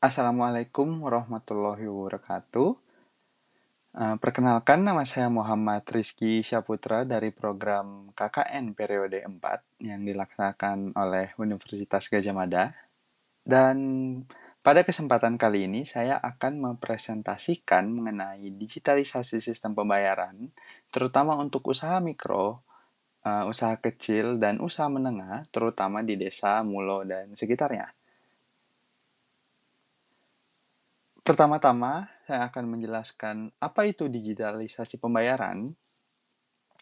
Assalamualaikum warahmatullahi wabarakatuh. Perkenalkan nama saya Muhammad Rizky Syaputra dari program KKN periode 4 yang dilaksanakan oleh Universitas Gadjah Mada. Dan pada kesempatan kali ini saya akan mempresentasikan mengenai digitalisasi sistem pembayaran, terutama untuk usaha mikro, usaha kecil, dan usaha menengah, terutama di desa, mulo, dan sekitarnya. Pertama-tama, saya akan menjelaskan apa itu digitalisasi pembayaran.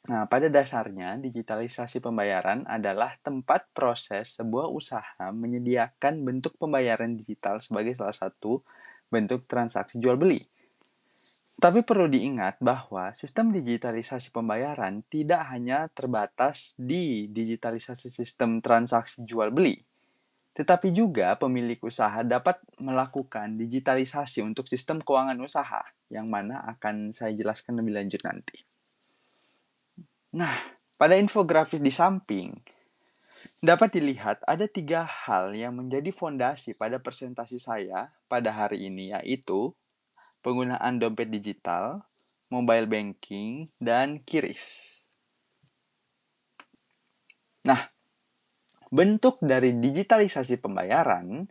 Nah, pada dasarnya, digitalisasi pembayaran adalah tempat proses sebuah usaha menyediakan bentuk pembayaran digital sebagai salah satu bentuk transaksi jual-beli. Tapi perlu diingat bahwa sistem digitalisasi pembayaran tidak hanya terbatas di digitalisasi sistem transaksi jual-beli, tetapi juga pemilik usaha dapat melakukan digitalisasi untuk sistem keuangan usaha, yang mana akan saya jelaskan lebih lanjut nanti. Nah, pada infografis di samping, dapat dilihat ada 3 hal yang menjadi fondasi pada presentasi saya pada hari ini, yaitu penggunaan dompet digital, mobile banking, dan QRIS. Nah, bentuk dari digitalisasi pembayaran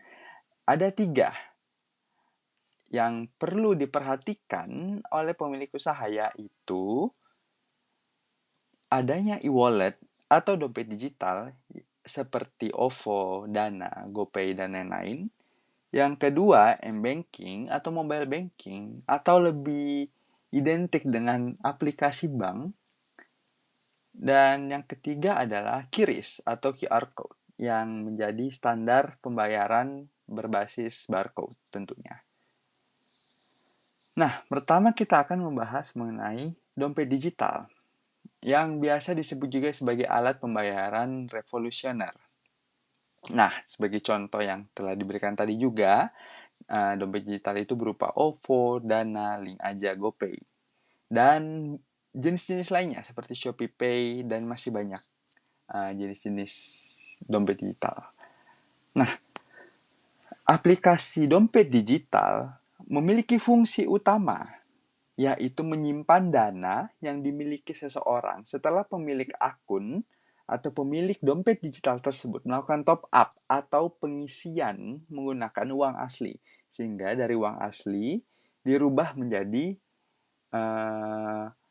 ada 3 yang perlu diperhatikan oleh pemilik usaha, yaitu adanya e-wallet atau dompet digital seperti OVO, Dana, GoPay, dan lain-lain. Yang kedua, m-banking atau mobile banking atau lebih identik dengan aplikasi bank. Dan yang ketiga adalah QRIS atau QR Code yang menjadi standar pembayaran berbasis barcode tentunya. Nah, pertama kita akan membahas mengenai dompet digital, yang biasa disebut juga sebagai alat pembayaran revolusioner. Nah, sebagai contoh yang telah diberikan tadi juga, dompet digital itu berupa OVO, Dana, Link Aja, GoPay. Dan jenis-jenis lainnya seperti ShopeePay dan masih banyak jenis-jenis dompet digital. Nah, aplikasi dompet digital memiliki fungsi utama, yaitu menyimpan dana yang dimiliki seseorang setelah pemilik akun atau pemilik dompet digital tersebut melakukan top up atau pengisian menggunakan uang asli. Sehingga dari uang asli dirubah menjadi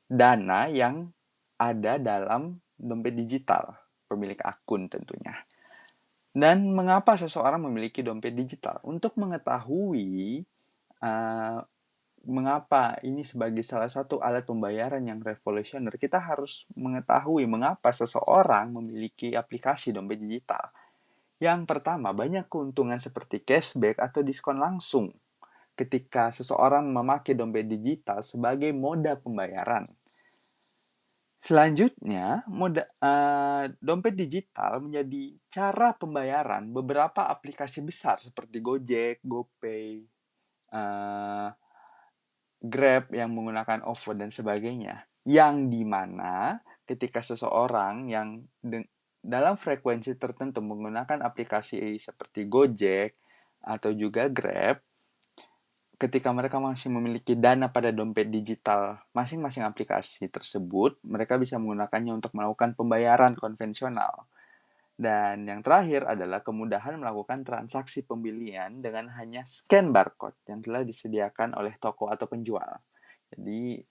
dana yang ada dalam dompet digital pemilik akun tentunya. Dan mengapa seseorang memiliki dompet digital? Untuk mengetahui mengapa ini sebagai salah satu alat pembayaran yang revolusioner, kita harus mengetahui mengapa seseorang memiliki aplikasi dompet digital. Yang pertama, banyak keuntungan seperti cashback atau diskon langsung ketika seseorang memakai dompet digital sebagai moda pembayaran. Selanjutnya, dompet digital menjadi cara pembayaran beberapa aplikasi besar seperti Gojek, GoPay, Grab yang menggunakan OVO dan sebagainya. Yang dimana ketika seseorang yang dalam frekuensi tertentu menggunakan aplikasi seperti Gojek atau juga Grab, ketika mereka masih memiliki dana pada dompet digital masing-masing aplikasi tersebut, mereka bisa menggunakannya untuk melakukan pembayaran konvensional. Dan yang terakhir adalah kemudahan melakukan transaksi pembelian dengan hanya scan barcode yang telah disediakan oleh toko atau penjual. Jadi,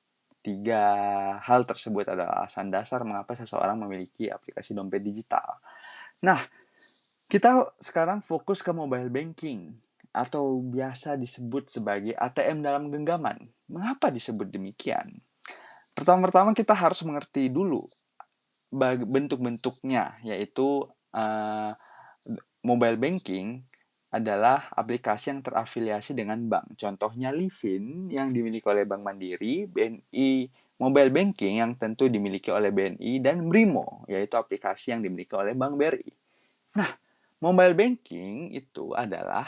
3 hal tersebut adalah alasan dasar mengapa seseorang memiliki aplikasi dompet digital. Nah, kita sekarang fokus ke mobile banking atau biasa disebut sebagai ATM dalam genggaman. Mengapa disebut demikian? Pertama-tama kita harus mengerti dulu bentuk-bentuknya, yaitu mobile banking adalah aplikasi yang terafiliasi dengan bank. Contohnya Livin yang dimiliki oleh Bank Mandiri, BNI Mobile Banking yang tentu dimiliki oleh BNI, dan Brimo, yaitu aplikasi yang dimiliki oleh Bank BRI. Nah, mobile banking itu adalah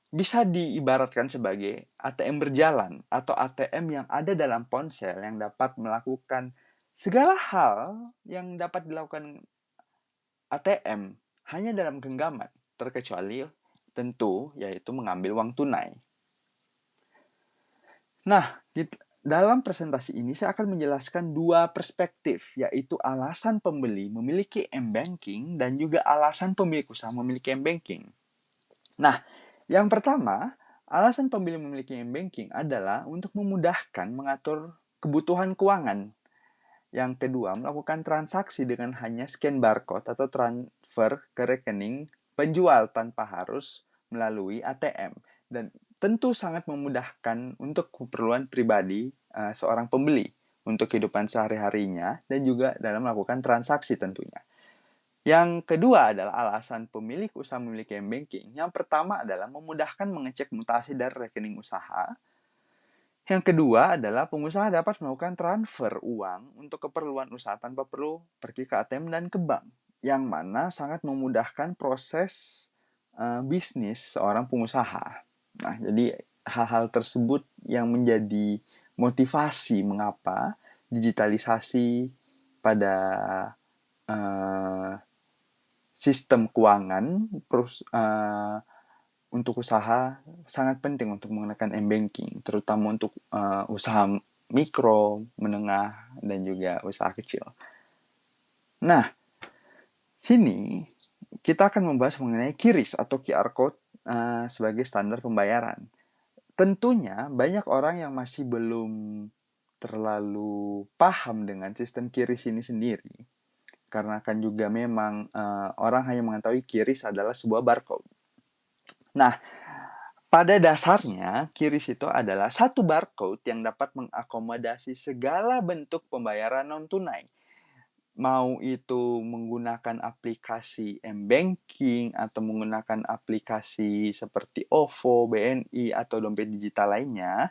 bisa diibaratkan sebagai ATM berjalan atau ATM yang ada dalam ponsel yang dapat melakukan segala hal yang dapat dilakukan ATM hanya dalam genggaman, terkecuali tentu yaitu mengambil uang tunai. Nah, dalam presentasi ini saya akan menjelaskan dua perspektif, yaitu alasan pembeli memiliki m-banking dan juga alasan pemilik usaha memiliki m-banking. Nah, yang pertama, alasan pembeli memiliki m-banking adalah untuk memudahkan mengatur kebutuhan keuangan. Yang kedua, melakukan transaksi dengan hanya scan barcode atau transfer ke rekening penjual tanpa harus melalui ATM. Dan tentu sangat memudahkan untuk keperluan pribadi seorang pembeli untuk kehidupan sehari-harinya dan juga dalam melakukan transaksi tentunya. Yang kedua adalah alasan pemilik usaha memiliki m-banking. Yang pertama adalah memudahkan mengecek mutasi dari rekening usaha. Yang kedua adalah pengusaha dapat melakukan transfer uang untuk keperluan usaha tanpa perlu pergi ke ATM dan ke bank, yang mana sangat memudahkan proses bisnis seorang pengusaha. Nah, jadi hal-hal tersebut yang menjadi motivasi mengapa digitalisasi pada sistem keuangan untuk usaha sangat penting untuk menggunakan m-banking, terutama untuk usaha mikro, menengah, dan juga usaha kecil. Nah, sini kita akan membahas mengenai QRIS atau QR Code sebagai standar pembayaran. Tentunya banyak orang yang masih belum terlalu paham dengan sistem QRIS ini sendiri. Karena kan juga memang orang hanya mengetahui QRIS adalah sebuah barcode. Nah, pada dasarnya, QRIS itu adalah satu barcode yang dapat mengakomodasi segala bentuk pembayaran non-tunai. Mau itu menggunakan aplikasi m-banking atau menggunakan aplikasi seperti OVO, BNI, atau dompet digital lainnya,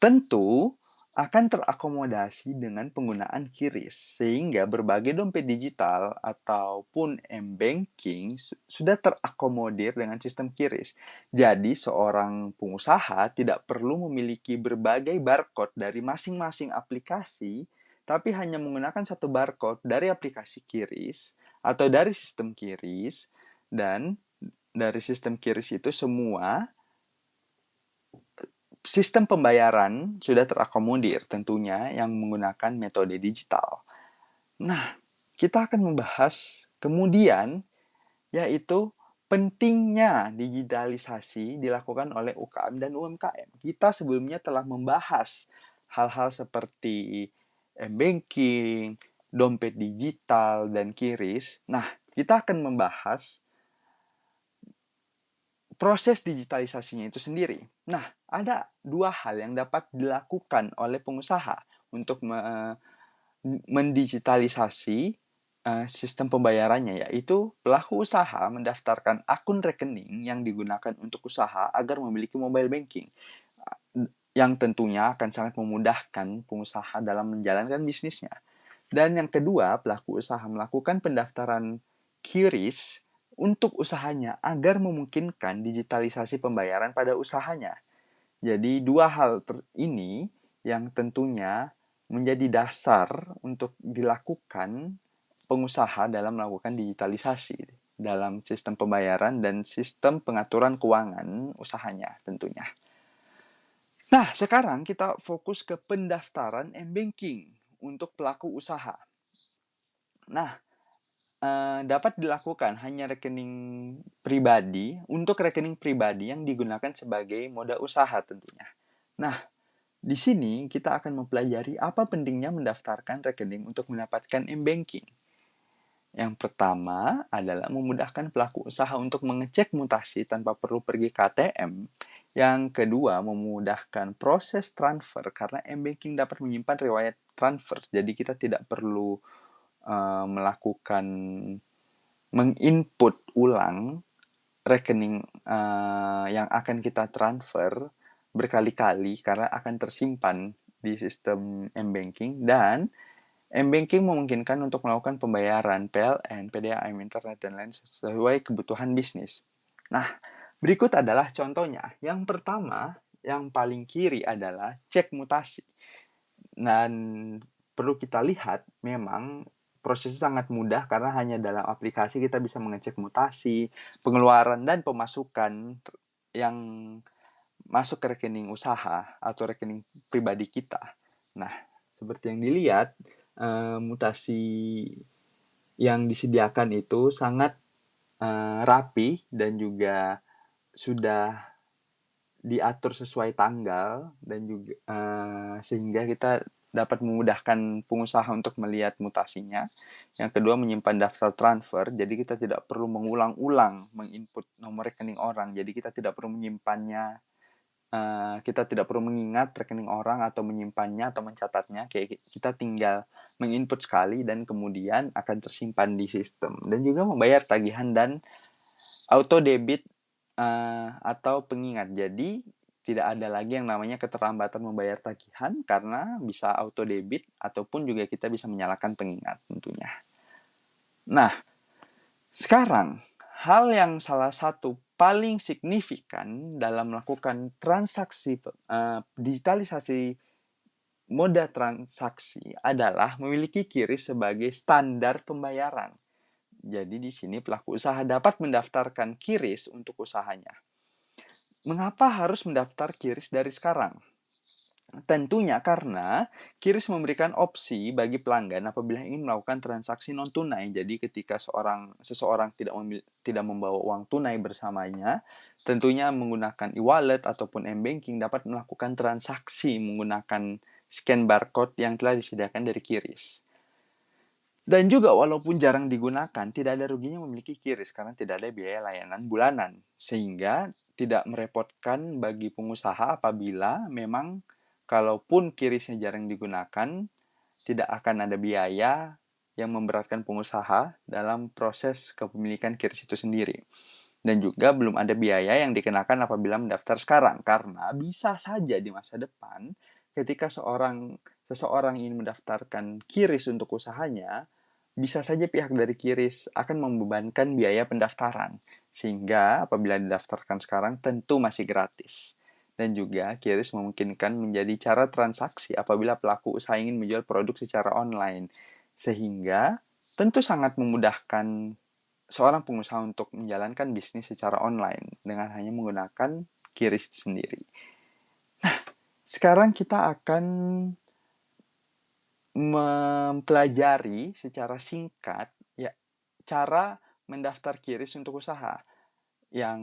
tentu akan terakomodasi dengan penggunaan QRIS, sehingga berbagai dompet digital ataupun m-banking sudah terakomodir dengan sistem QRIS. Jadi, seorang pengusaha tidak perlu memiliki berbagai barcode dari masing-masing aplikasi, tapi hanya menggunakan satu barcode dari aplikasi QRIS atau dari sistem QRIS, dan dari sistem QRIS itu semua sistem pembayaran sudah terakomodir tentunya yang menggunakan metode digital. Nah, kita akan membahas kemudian yaitu pentingnya digitalisasi dilakukan oleh UKM dan UMKM. Kita sebelumnya telah membahas hal-hal seperti m-banking, dompet digital, dan QRIS. Nah, kita akan membahas proses digitalisasinya itu sendiri. Nah, ada dua hal yang dapat dilakukan oleh pengusaha untuk mendigitalisasi sistem pembayarannya, yaitu pelaku usaha mendaftarkan akun rekening yang digunakan untuk usaha agar memiliki mobile banking, yang tentunya akan sangat memudahkan pengusaha dalam menjalankan bisnisnya. Dan yang kedua, pelaku usaha melakukan pendaftaran QRIS untuk usahanya agar memungkinkan digitalisasi pembayaran pada usahanya. Jadi dua hal ini yang tentunya menjadi dasar untuk dilakukan pengusaha dalam melakukan digitalisasi dalam sistem pembayaran dan sistem pengaturan keuangan usahanya tentunya. Nah, sekarang kita fokus ke pendaftaran m-banking untuk pelaku usaha. Nah, dapat dilakukan hanya rekening pribadi untuk rekening pribadi yang digunakan sebagai moda usaha tentunya. Nah, di sini kita akan mempelajari apa pentingnya mendaftarkan rekening untuk mendapatkan m-banking. Yang pertama adalah memudahkan pelaku usaha untuk mengecek mutasi tanpa perlu pergi ke ATM. Yang kedua, memudahkan proses transfer karena m-banking dapat menyimpan riwayat transfer. Jadi kita tidak perlu melakukan menginput ulang rekening yang akan kita transfer berkali-kali karena akan tersimpan di sistem m-banking, dan m-banking memungkinkan untuk melakukan pembayaran PLN, PDAM, internet, dan lain sesuai kebutuhan bisnis. Nah, berikut adalah contohnya. Yang pertama, yang paling kiri adalah cek mutasi. Dan perlu kita lihat memang prosesnya sangat mudah karena hanya dalam aplikasi kita bisa mengecek mutasi, pengeluaran, dan pemasukan yang masuk ke rekening usaha atau rekening pribadi kita. Nah, seperti yang dilihat, mutasi yang disediakan itu sangat rapi dan juga sudah diatur sesuai tanggal dan juga sehingga kita dapat memudahkan pengusaha untuk melihat mutasinya. Yang kedua, menyimpan daftar transfer, jadi kita tidak perlu mengulang-ulang menginput nomor rekening orang, jadi kita tidak perlu menyimpannya, kita tidak perlu mengingat rekening orang atau menyimpannya atau mencatatnya, kayak kita tinggal menginput sekali dan kemudian akan tersimpan di sistem. Dan juga membayar tagihan dan auto debit atau pengingat. Jadi tidak ada lagi yang namanya keterlambatan membayar tagihan karena bisa auto debit ataupun juga kita bisa menyalakan pengingat tentunya. Nah, sekarang hal yang salah satu paling signifikan dalam melakukan transaksi digitalisasi moda transaksi adalah memiliki QRIS sebagai standar pembayaran. Jadi di sini pelaku usaha dapat mendaftarkan QRIS untuk usahanya. Mengapa harus mendaftar QRIS dari sekarang? Tentunya karena QRIS memberikan opsi bagi pelanggan apabila ingin melakukan transaksi non tunai. Jadi ketika seseorang tidak membawa uang tunai bersamanya, tentunya menggunakan e-wallet ataupun m-banking dapat melakukan transaksi menggunakan scan barcode yang telah disediakan dari QRIS. Dan juga walaupun jarang digunakan, tidak ada ruginya memiliki QRIS karena tidak ada biaya layanan bulanan. Sehingga tidak merepotkan bagi pengusaha apabila memang kalaupun QRIS-nya jarang digunakan, tidak akan ada biaya yang memberatkan pengusaha dalam proses kepemilikan QRIS itu sendiri. Dan juga belum ada biaya yang dikenakan apabila mendaftar sekarang. Karena bisa saja di masa depan ketika seseorang ingin mendaftarkan QRIS untuk usahanya, bisa saja pihak dari QRIS akan membebankan biaya pendaftaran. Sehingga apabila didaftarkan sekarang tentu masih gratis. Dan juga QRIS memungkinkan menjadi cara transaksi apabila pelaku usaha ingin menjual produk secara online. Sehingga tentu sangat memudahkan seorang pengusaha untuk menjalankan bisnis secara online dengan hanya menggunakan QRIS sendiri. Nah, sekarang kita akan mempelajari secara singkat ya cara mendaftar QRIS untuk usaha. Yang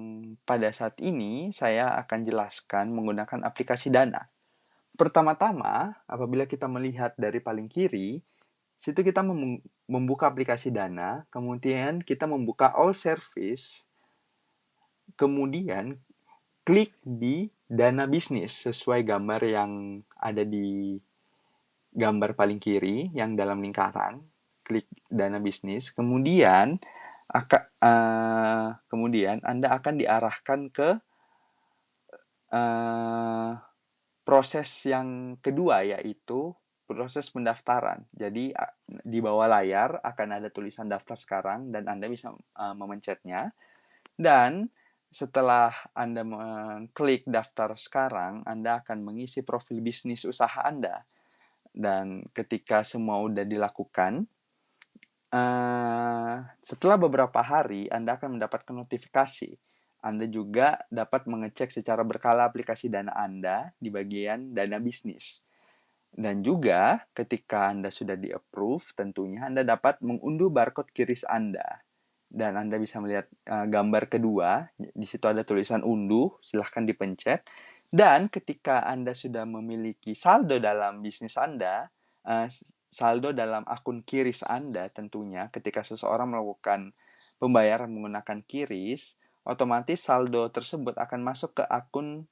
pada saat ini saya akan jelaskan menggunakan aplikasi Dana. Pertama-tama, apabila kita melihat dari paling kiri, situ kita membuka aplikasi Dana, kemudian kita membuka all service, kemudian klik di Dana bisnis sesuai gambar yang ada di gambar paling kiri yang dalam lingkaran, klik Dana bisnis, kemudian Anda akan diarahkan ke proses yang kedua, yaitu proses pendaftaran. Jadi di bawah layar akan ada tulisan daftar sekarang dan Anda bisa memencetnya. Dan setelah Anda mengklik daftar sekarang, Anda akan mengisi profil bisnis usaha Anda. Dan ketika semua sudah dilakukan, setelah beberapa hari Anda akan mendapatkan notifikasi. Anda juga dapat mengecek secara berkala aplikasi Dana Anda di bagian Dana bisnis. Dan juga ketika Anda sudah di-approve, tentunya Anda dapat mengunduh barcode QRIS Anda. Dan Anda bisa melihat gambar kedua, di situ ada tulisan unduh, silahkan dipencet. Dan ketika Anda sudah memiliki saldo dalam bisnis Anda, saldo dalam akun QRIS Anda tentunya ketika seseorang melakukan pembayaran menggunakan QRIS, otomatis saldo tersebut akan masuk ke akun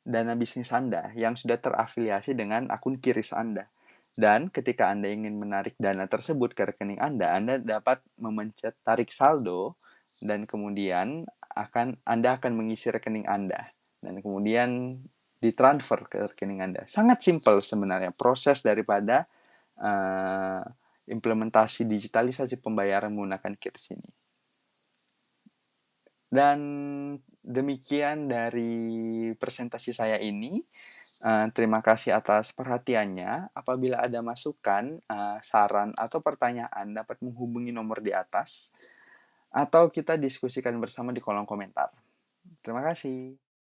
Dana bisnis Anda yang sudah terafiliasi dengan akun QRIS Anda. Dan ketika Anda ingin menarik dana tersebut ke rekening Anda dapat memencet tarik saldo dan kemudian Anda akan mengisi rekening Anda dan kemudian ditransfer ke rekening Anda. Sangat simpel sebenarnya proses daripada implementasi digitalisasi pembayaran menggunakan QRIS ini. Dan demikian dari presentasi saya ini. Terima kasih atas perhatiannya. Apabila ada masukan, saran, atau pertanyaan dapat menghubungi nomor di atas, atau kita diskusikan bersama di kolom komentar. Terima kasih.